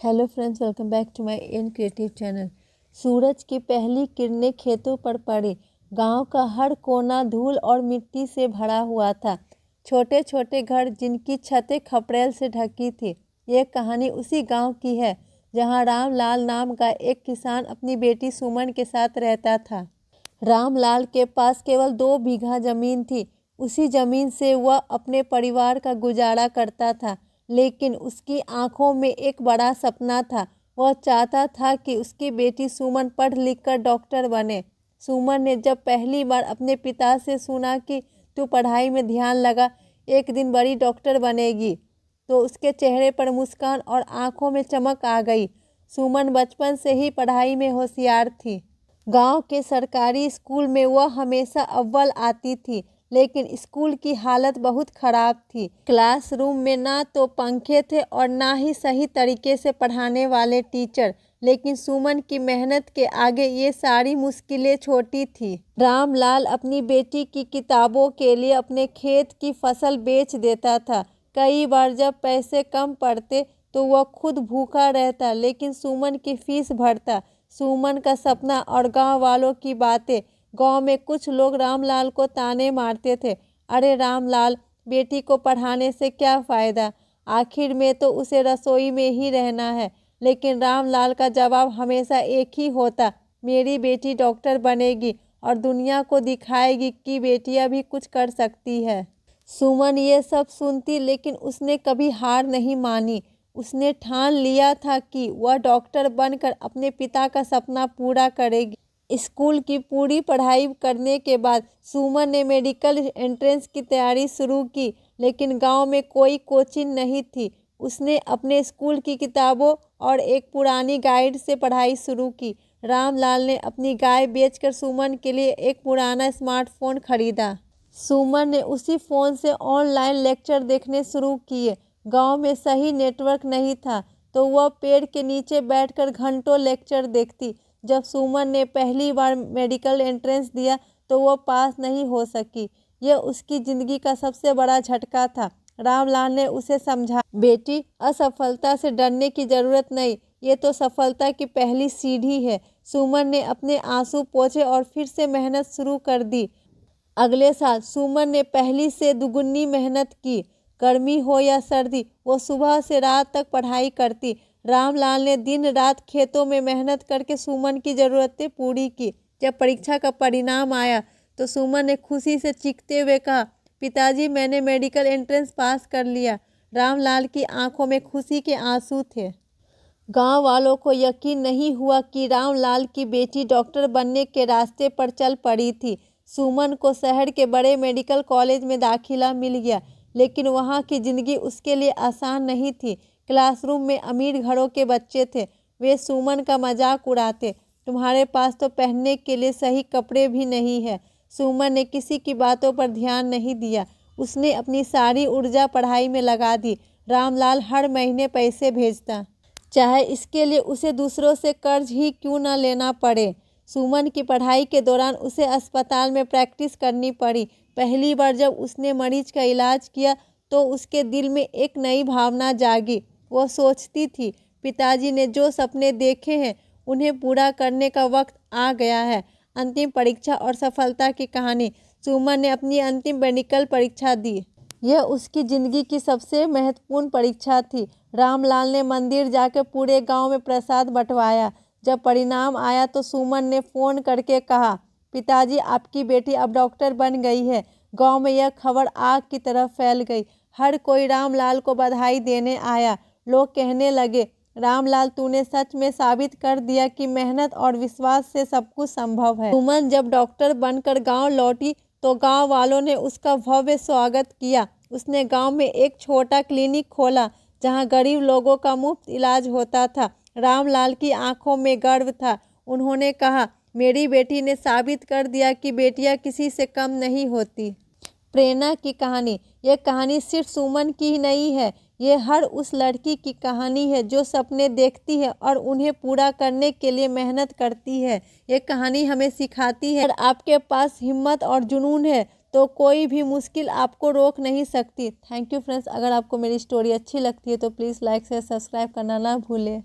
Hello friends, welcome back to my N creative channel. सूरज की पहली किरणें खेतों पर पड़ी। गांव का हर कोना धूल और मिट्टी से भरा हुआ था। छोटे छोटे घर जिनकी छतें खपड़ेल से ढकी थी। ये कहानी उसी गांव की है जहां रामलाल नाम का एक किसान अपनी बेटी सुमन के साथ रहता था। रामलाल के पास केवल 2 बीघा जमीन थी। उसी जमीन से वह अपने परिवार का गुजारा करता था, लेकिन उसकी आंखों में एक बड़ा सपना था। वह चाहता था कि उसकी बेटी सुमन पढ़ लिख कर डॉक्टर बने। सुमन ने जब पहली बार अपने पिता से सुना कि तू पढ़ाई में ध्यान लगा, एक दिन बड़ी डॉक्टर बनेगी, तो उसके चेहरे पर मुस्कान और आंखों में चमक आ गई। सुमन बचपन से ही पढ़ाई में होशियार थी। गांव के सरकारी स्कूल में वह हमेशा अव्वल आती थी, लेकिन स्कूल की हालत बहुत ख़राब थी। क्लासरूम में ना तो पंखे थे और ना ही सही तरीके से पढ़ाने वाले टीचर। लेकिन सुमन की मेहनत के आगे ये सारी मुश्किलें छोटी थी। रामलाल अपनी बेटी की किताबों के लिए अपने खेत की फसल बेच देता था। कई बार जब पैसे कम पड़ते तो वह खुद भूखा रहता, लेकिन सुमन की फीस भरता। सुमन का सपना और गांव वालों की बातें। गांव में कुछ लोग रामलाल को ताने मारते थे। अरे रामलाल, बेटी को पढ़ाने से क्या फ़ायदा, आखिर में तो उसे रसोई में ही रहना है। लेकिन रामलाल का जवाब हमेशा एक ही होता, मेरी बेटी डॉक्टर बनेगी और दुनिया को दिखाएगी कि बेटियां भी कुछ कर सकती है। सुमन ये सब सुनती, लेकिन उसने कभी हार नहीं मानी। उसने ठान लिया था कि वह डॉक्टर बनकर अपने पिता का सपना पूरा करेगी। स्कूल की पूरी पढ़ाई करने के बाद सुमन ने मेडिकल एंट्रेंस की तैयारी शुरू की, लेकिन गांव में कोई कोचिंग नहीं थी। उसने अपने स्कूल की किताबों और एक पुरानी गाइड से पढ़ाई शुरू की। रामलाल ने अपनी गाय बेचकर सुमन के लिए एक पुराना स्मार्टफोन खरीदा। सुमन ने उसी फ़ोन से ऑनलाइन लेक्चर देखने शुरू किए। गांव में सही नेटवर्क नहीं था, तो वह पेड़ के नीचे बैठकर घंटों लेक्चर देखती। जब सुमन ने पहली बार मेडिकल एंट्रेंस दिया तो वह पास नहीं हो सकी। यह उसकी ज़िंदगी का सबसे बड़ा झटका था। रामलाल ने उसे समझा, बेटी, असफलता से डरने की ज़रूरत नहीं, ये तो सफलता की पहली सीढ़ी है। सुमन ने अपने आंसू पोंछे और फिर से मेहनत शुरू कर दी। अगले साल सुमन ने पहली से दुगुनी मेहनत की। गर्मी हो या सर्दी, वो सुबह से रात तक पढ़ाई करती। रामलाल ने दिन रात खेतों में मेहनत करके सुमन की ज़रूरतें पूरी की। जब परीक्षा का परिणाम आया तो सुमन ने खुशी से चीखते हुए कहा, पिताजी, मैंने मेडिकल एंट्रेंस पास कर लिया। रामलाल की आंखों में खुशी के आंसू थे। गांव वालों को यकीन नहीं हुआ कि रामलाल की बेटी डॉक्टर बनने के रास्ते पर चल पड़ी थी। सुमन को शहर के बड़े मेडिकल कॉलेज में दाखिला मिल गया, लेकिन वहाँ की ज़िंदगी उसके लिए आसान नहीं थी। क्लासरूम में अमीर घरों के बच्चे थे। वे सुमन का मजाक उड़ाते, तुम्हारे पास तो पहनने के लिए सही कपड़े भी नहीं है। सुमन ने किसी की बातों पर ध्यान नहीं दिया। उसने अपनी सारी ऊर्जा पढ़ाई में लगा दी। रामलाल हर महीने पैसे भेजता, चाहे इसके लिए उसे दूसरों से कर्ज ही क्यों न लेना पड़े। सुमन की पढ़ाई के दौरान उसे अस्पताल में प्रैक्टिस करनी पड़ी। पहली बार जब उसने मरीज का इलाज किया तो उसके दिल में एक नई भावना जागी। वो सोचती थी, पिताजी ने जो सपने देखे हैं उन्हें पूरा करने का वक्त आ गया है। अंतिम परीक्षा और सफलता की कहानी। सुमन ने अपनी अंतिम मेडिकल परीक्षा दी। यह उसकी ज़िंदगी की सबसे महत्वपूर्ण परीक्षा थी। रामलाल ने मंदिर जाकर पूरे गांव में प्रसाद बंटवाया। जब परिणाम आया तो सुमन ने फ़ोन करके कहा, पिताजी, आपकी बेटी अब डॉक्टर बन गई है। गांव में यह खबर आग की तरह फैल गई। हर कोई रामलाल को बधाई देने आया। लोग कहने लगे, रामलाल, तूने सच में साबित कर दिया कि मेहनत और विश्वास से सब कुछ संभव है। सुमन जब डॉक्टर बनकर गांव लौटी तो गांव वालों ने उसका भव्य स्वागत किया। उसने गांव में एक छोटा क्लिनिक खोला जहां गरीब लोगों का मुफ्त इलाज होता था। रामलाल की आंखों में गर्व था। उन्होंने कहा, मेरी बेटी ने साबित कर दिया कि बेटियां किसी से कम नहीं होती। प्रेरणा की कहानी। यह कहानी सिर्फ सुमन की ही नहीं है, ये हर उस लड़की की कहानी है जो सपने देखती है और उन्हें पूरा करने के लिए मेहनत करती है। ये कहानी हमें सिखाती है, अगर आपके पास हिम्मत और जुनून है तो कोई भी मुश्किल आपको रोक नहीं सकती। Thank you friends. अगर आपको मेरी स्टोरी अच्छी लगती है तो प्लीज़ लाइक से सब्सक्राइब करना ना भूलें।